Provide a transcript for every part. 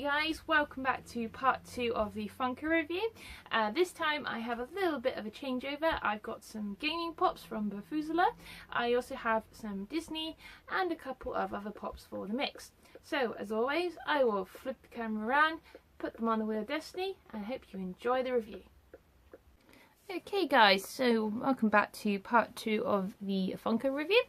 guys, welcome back to part 2 of the Funko review. This time I have a little bit of a changeover. I've got some gaming pops from Bafuzela. I also have some Disney and a couple of other pops for the mix. So as always, I will flip the camera around, put them on the Wheel of Destiny, and I hope you enjoy the review. Okay guys, so welcome back to part 2 of the Funko review.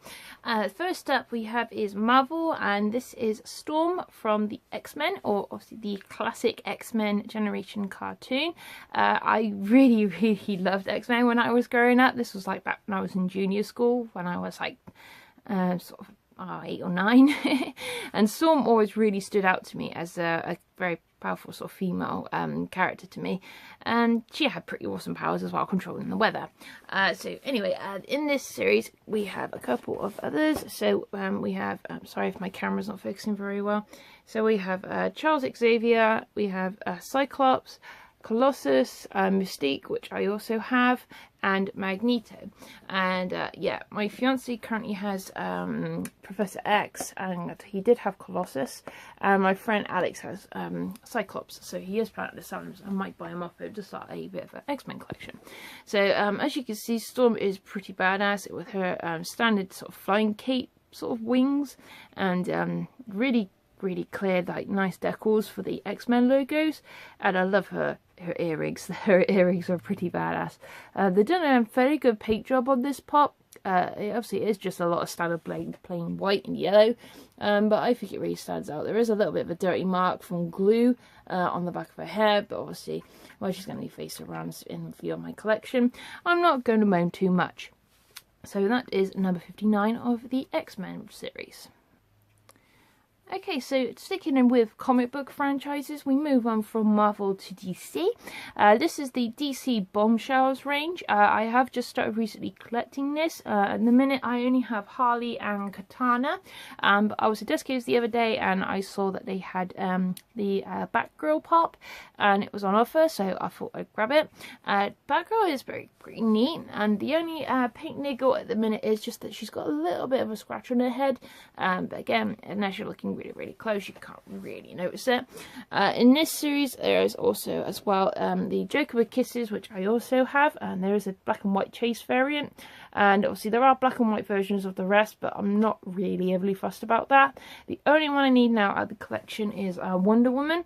First up we have is Marvel, and this is Storm from the X-Men, or obviously the classic X-Men generation cartoon. I really loved X-Men when I was growing up. This was like back when I was in junior school, when I was like sort of 8 or 9. And Storm always really stood out to me as a very powerful sort of female character to me, and she had pretty awesome powers as well, controlling the weather. So anyway, in this series we have a couple of others. So we have, sorry if my camera's not focusing very well, so we have Charles Xavier, we have Cyclops, Colossus, Mystique, which I also have, and Magneto. And yeah, my fiance currently has Professor X, and he did have Colossus, and my friend Alex has Cyclops, so he is Planet of the Suns. I might buy him off him to start a bit of an X-Men collection. So as you can see, Storm is pretty badass with her standard sort of flying cape sort of wings, and really clear, like, nice decals for the X-Men logos, and I love her earrings. Her earrings are pretty badass. They've done a fairly good paint job on this pop. It obviously is just a lot of standard plain white and yellow, but I think it really stands out. There is a little bit of a dirty mark from glue on the back of her hair, but obviously, well, she's going to be faced around in the view of my collection. I'm not going to moan too much. So that is number 59 of the X-Men series. Okay, so sticking in with comic book franchises, we move on from Marvel to DC. This is the DC Bombshells range. I have just started recently collecting this. At the minute, I only have Harley and Katana. But I was at Desco's the other day, and I saw that they had the Batgirl pop, and it was on offer, so I thought I'd grab it. Batgirl is pretty neat, and the only pink niggle at the minute is just that she's got a little bit of a scratch on her head. But again, unless you're looking really close, you can't really notice it. In this series there is also as well the Joker with Kisses, which I also have, and there is a black and white chase variant, and obviously there are black and white versions of the rest, but I'm not really heavily fussed about that. The only one I need now out of the collection is Wonder Woman.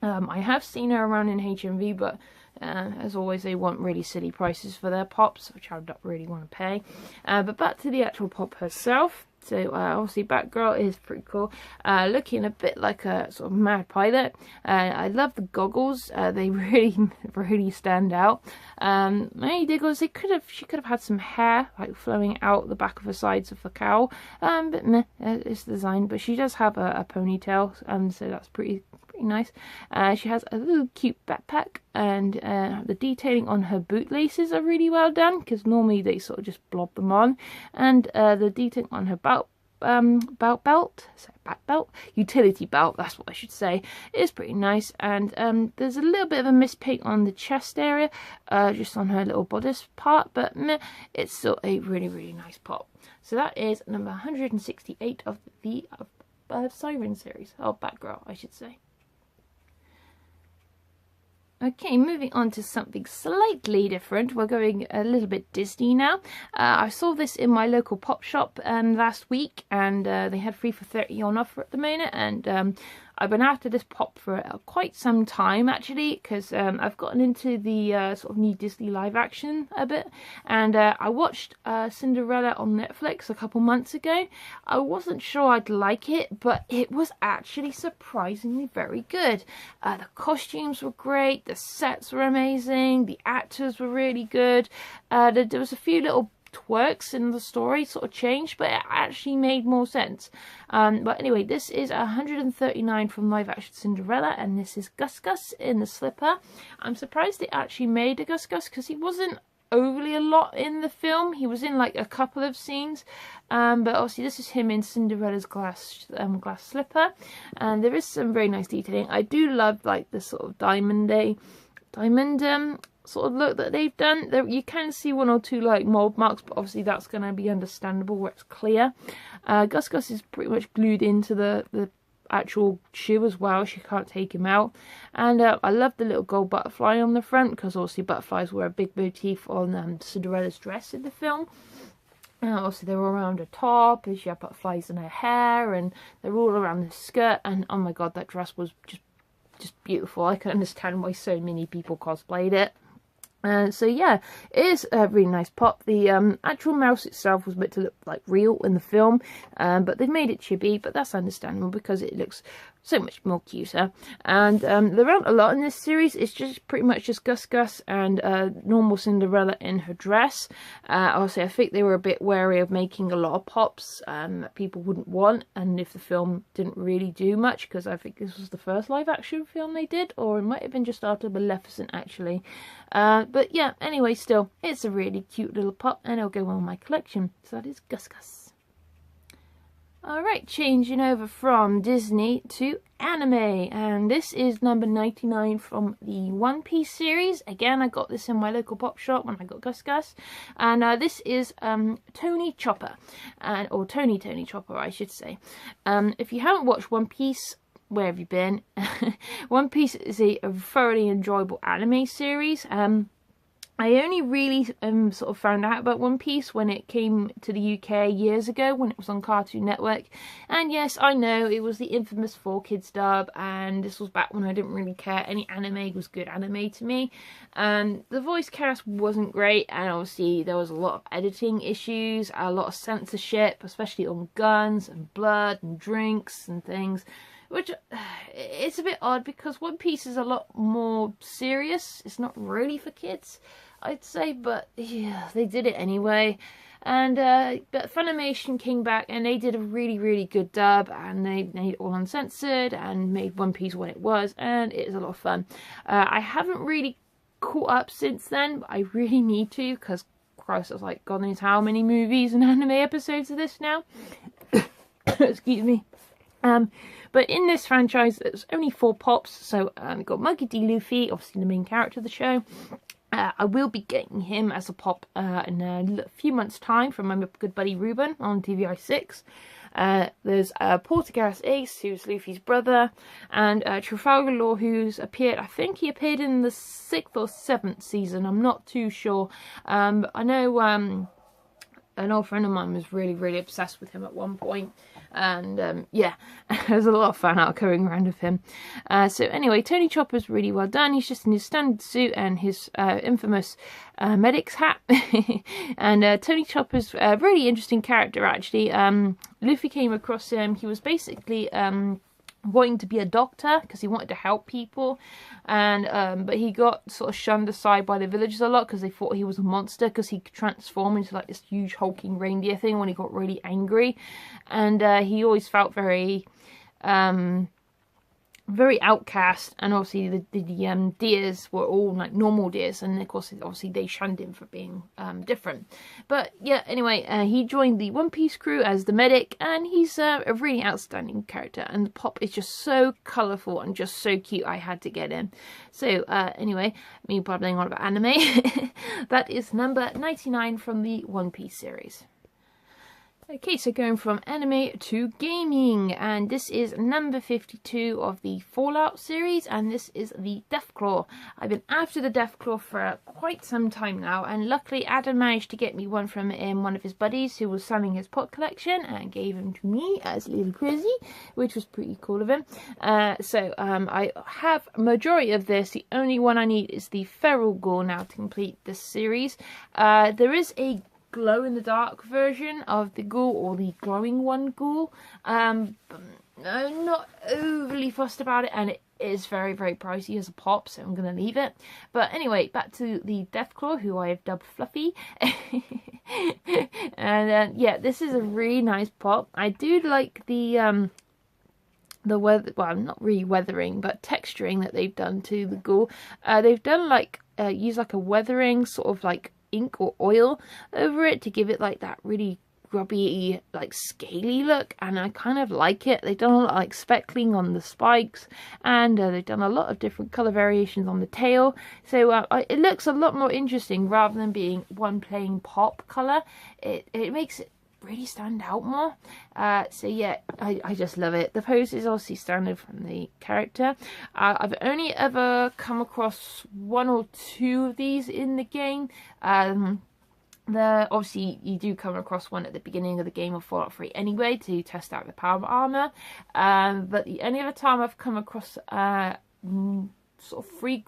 I have seen her around in HMV, but as always, they want really silly prices for their pops, which I don't really want to pay. But back to the actual pop herself. So obviously Batgirl is pretty cool, looking a bit like a sort of mad pilot. I love the goggles; they really stand out. My only dig was she could have had some hair like flowing out the back of the sides of the cowl, but meh, it's designed. But she does have a ponytail, so that's pretty nice. She has a little cute backpack, and the detailing on her bootlaces are really well done, because normally they sort of just blob them on, and the detailing on her utility belt, that's what I should say, is pretty nice. And there's a little bit of a mispaint on the chest area, just on her little bodice part, but meh, it's still a really nice pop. So that is number 168 of the Siren series, or Batgirl I should say. Okay, moving on to something slightly different. We're going a little bit Disney now. I saw this in my local pop shop last week, and they had 3 for $30 on offer at the moment, and I've been after this pop for quite some time actually, because I've gotten into the sort of new Disney live action a bit, and I watched Cinderella on Netflix a couple months ago. I wasn't sure I'd like it, but it was actually surprisingly very good. The costumes were great, the sets were amazing, the actors were really good. There was a few little twerks in the story sort of changed, but it actually made more sense. But anyway, this is 139 from live action Cinderella, and this is Gus Gus in the slipper. I'm surprised they actually made a Gus Gus, because he wasn't overly a lot in the film. He was in like a couple of scenes, but obviously this is him in Cinderella's glass slipper, and there is some very nice detailing. I do love like the sort of diamond sort of look that they've done. There, you can see one or two like mold marks, but obviously that's going to be understandable where it's clear. Gus Gus is pretty much glued into the actual shoe as well. She can't take him out. And I love the little gold butterfly on the front, because obviously butterflies were a big motif on Cinderella's dress in the film. Also, they're all around her top, and she had butterflies in her hair, and they're all around the skirt. And oh my god, that dress was just beautiful. I can understand why so many people cosplayed it. So yeah, it is a really nice pop. The actual mouse itself was meant to look like real in the film, but they've made it chibi, but that's understandable because it looks so much more cuter. And there aren't a lot in this series. It's just pretty much just Gus and normal Cinderella in her dress. Obviously, I think they were a bit wary of making a lot of pops that people wouldn't want, and if the film didn't really do much, because I think this was the first live action film they did, or it might have been just after Maleficent actually. But yeah, anyway, still, it's a really cute little pop, and it'll go well in my collection. So that is Gus. Alright, changing over from Disney to anime, and this is number 99 from the One Piece series. Again, I got this in my local pop shop when I got Gus, and this is Tony Chopper, or Tony Chopper, I should say. If you haven't watched One Piece, where have you been? One Piece is a thoroughly enjoyable anime series. I only really sort of found out about One Piece when it came to the UK years ago, when it was on Cartoon Network. And yes, I know, it was the infamous 4Kids dub, and this was back when I didn't really care. Any anime was good anime to me. And the voice cast wasn't great, and obviously there was a lot of editing issues, a lot of censorship, especially on guns and blood and drinks and things. Which, it's a bit odd, because One Piece is a lot more serious. It's not really for kids, I'd say, but yeah, they did it anyway. And but Funimation came back, and they did a really good dub, and they made it all uncensored and made One Piece what it was, and it is a lot of fun. I haven't really caught up since then, but I really need to, because Christ, there's like God knows how many movies and anime episodes of this now. Excuse me. But in this franchise, there's only 4 pops. So we've got Monkey D. Luffy, obviously the main character of the show. I will be getting him as a pop in a few months' time from my good buddy Ruben on TVI 6. There's Portugas Ace, who's Luffy's brother, and Trafalgar Law, who's appeared, I think he appeared in the 6th or 7th season, I'm not too sure. I know an old friend of mine was really obsessed with him at one point. And yeah, there's a lot of fan art going around of him. So anyway, Tony Chopper's really well done. He's just in his standard suit and his infamous medic's hat. And Tony Chopper's a really interesting character, actually. Luffy came across him. He was basically wanting to be a doctor because he wanted to help people, and but he got sort of shunned aside by the villagers a lot because they thought he was a monster, because he could transform into like this huge hulking reindeer thing when he got really angry. And he always felt very outcast, and obviously the deers were all like normal deers, and of course obviously they shunned him for being different. But yeah, anyway, he joined the One Piece crew as the medic, and he's a really outstanding character, and the pop is just so colourful and just so cute. I had to get him. So anyway, me babbling on about anime. That is number 99 from the One Piece series. Okay, so going from anime to gaming, and this is number 52 of the Fallout series, and this is the Deathclaw. I've been after the Deathclaw for quite some time now, and luckily Adam managed to get me one from one of his buddies who was selling his pot collection, and gave him to me as a little present, which was pretty cool of him. So I have a majority of this. The only one I need is the Feral Ghoul now to complete this series. There is a glow-in-the-dark version of the ghoul, or the glowing one ghoul. I'm not overly fussed about it, and it is very pricey as a pop, so I'm going to leave it. But anyway, back to the Deathclaw, who I have dubbed Fluffy. And yeah, this is a really nice pop. I do like the weather, well, not really weathering, but texturing that they've done to the ghoul. They've done like use like a weathering sort of like ink or oil over it to give it like that really grubby, like scaly look, and I kind of like it. They've done a lot of, like, speckling on the spikes, and they've done a lot of different colour variations on the tail, so it looks a lot more interesting rather than being one plain pop colour. It makes it really stand out more. So yeah, I just love it. The pose is obviously standard from the character. I've only ever come across 1 or 2 of these in the game. Obviously you do come across one at the beginning of the game of Fallout 3 anyway to test out the power armor, but the only other time I've come across sort of free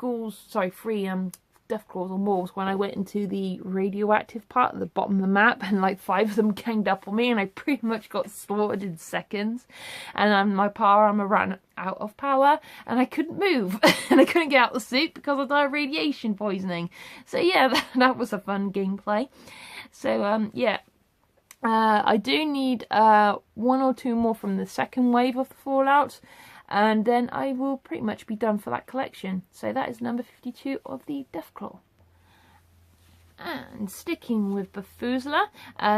death claws or morphs when I went into the radioactive part at the bottom of the map, and like 5 of them ganged up on me and I pretty much got slaughtered in seconds, and my power armor ran out of power and I couldn't move and I couldn't get out the suit because I died of radiation poisoning. So yeah, that was a fun gameplay. So yeah, I do need 1 or 2 more from the second wave of the Fallout, and then I will pretty much be done for that collection. So that is number 52 of the Deathclaw. And sticking with Bafusela,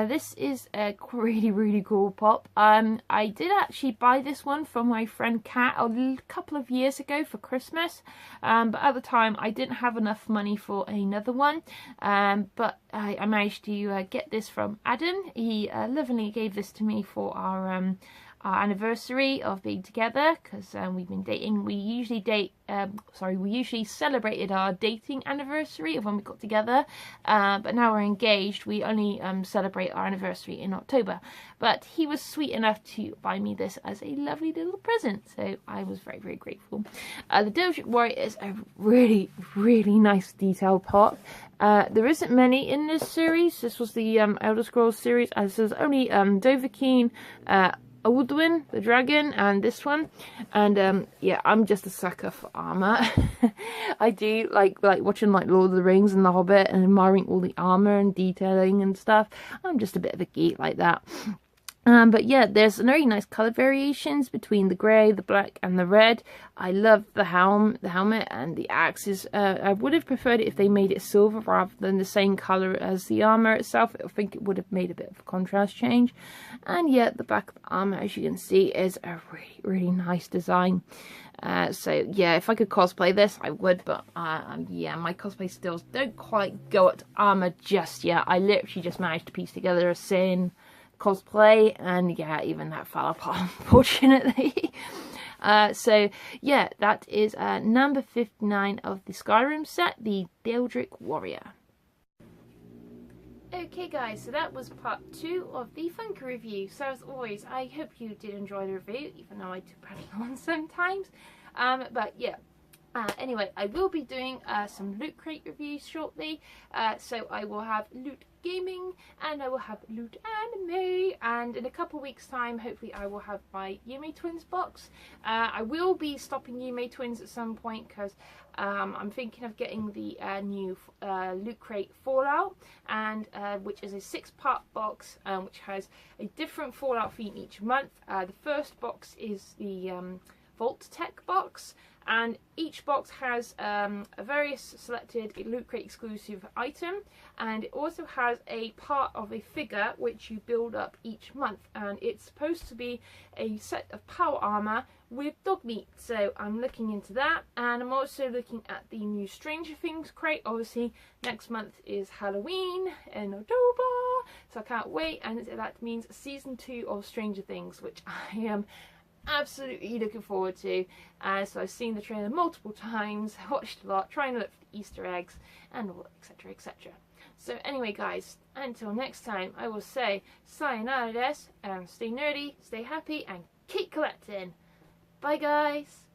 this is a really cool pop. I did actually buy this one from my friend Kat a couple of years ago for Christmas, but at the time I didn't have enough money for another one, but I managed to get this from Adam. He lovingly gave this to me for our anniversary of being together, because we've been dating. We usually celebrated our dating anniversary of when we got together, but now we're engaged. We only celebrate our anniversary in October, but he was sweet enough to buy me this as a lovely little present, so I was very grateful. The Devil Warrior is a really nice detailed pop. There isn't many in this series. This was the Elder Scrolls series, as there's only Dovahkiin, Alduin the dragon, and this one. And yeah, I'm just a sucker for armor. I do like watching like Lord of the Rings and The Hobbit and admiring all the armor and detailing and stuff. I'm just a bit of a geek like that. But yeah, there's very nice color variations between the grey, the black and the red. I love the helmet and the axes. I would have preferred it if they made it silver rather than the same color as the armor itself. I think it would have made a bit of a contrast change. And yeah, the back of the armor, as you can see, is a really nice design. So yeah, if I could cosplay this, I would, but yeah, my cosplay skills don't quite go up to armor just yet. I literally just managed to piece together a Sin cosplay, and yeah, even that fell apart, unfortunately. So yeah, that is number 59 of the Skyrim set, the Deldrick Warrior. Okay guys, so that was part 2 of the Funko review. So as always, I hope you did enjoy the review, even though I do prattle on sometimes. But yeah, anyway, I will be doing some Loot Crate reviews shortly. So I will have Loot Gaming and I will have Loot Anime, and in a couple of weeks time hopefully I will have my Yume Twins box. I will be stopping Yume Twins at some point because I'm thinking of getting the new Loot Crate Fallout, and which is a 6-part box which has a different Fallout theme each month. The first box is the Vault Tech box, and each box has a various selected Loot Crate exclusive item, and it also has a part of a figure which you build up each month, and it's supposed to be a set of power armor with dog meat. So I'm looking into that, and I'm also looking at the new Stranger Things crate. Obviously next month is Halloween in October, so I can't wait, and that means season 2 of Stranger Things, which I am absolutely looking forward to. So I've seen the trailer multiple times, watched a lot, trying to look for the Easter eggs and all, etc. So anyway guys, until next time, I will say sayonara des, and stay nerdy, stay happy, and keep collecting. Bye guys!